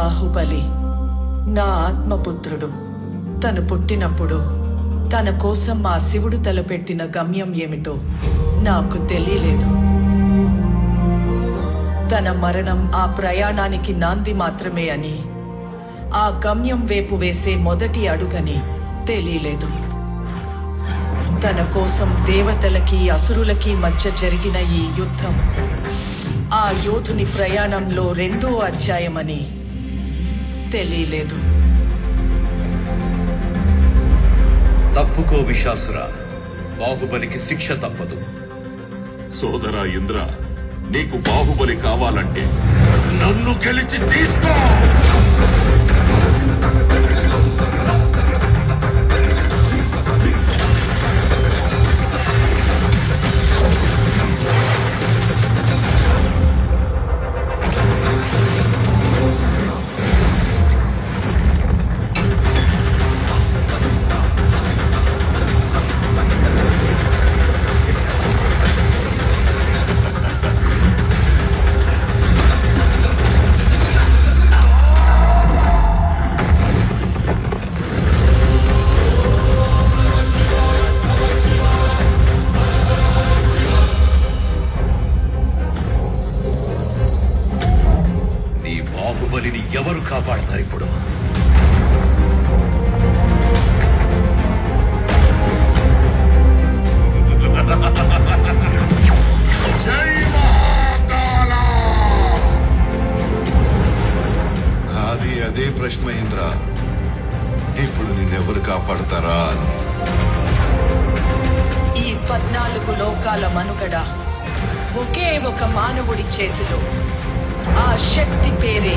బాహుబలి నా ఆత్మపుత్రుడు. తను పుట్టినప్పుడు తన కోసం ఆ శివుడు తలపెట్టిన గమ్యం ఏమిటో నాకు తెలియలేదు. తన మరణం ఆ ప్రయాణానికి నాంది మాత్రమే అని, ఆ గమ్యం వైపు వేసే మొదటి అడుగని తెలియలేదు. తన కోసం దేవతలకి అసురులకి మధ్య జరిగిన ఈ యుద్ధం ఆ యోధుని ప్రయాణంలో 2వ అధ్యాయమని తెలియలేదు. తప్పుకో విశాసురా, బాహుబలికి శిక్ష తప్పదు. సోదరా ఇంద్ర, నీకు బాహుబలి కావాలంటే నన్ను గెలిచి తీసుకో. బాహుబలిని ఎవరు కాపాడతారు ఇప్పుడు? జై మహాకాల! అది అదే ప్రశ్న ఇంద్ర. ఇప్పుడు నిన్నెవరు కాపాడతారా అని. ఈ 14 లోకాల మనుగడ ఒకే ఒక మానవుడి చేతిలో. ఆ శక్తి పేరే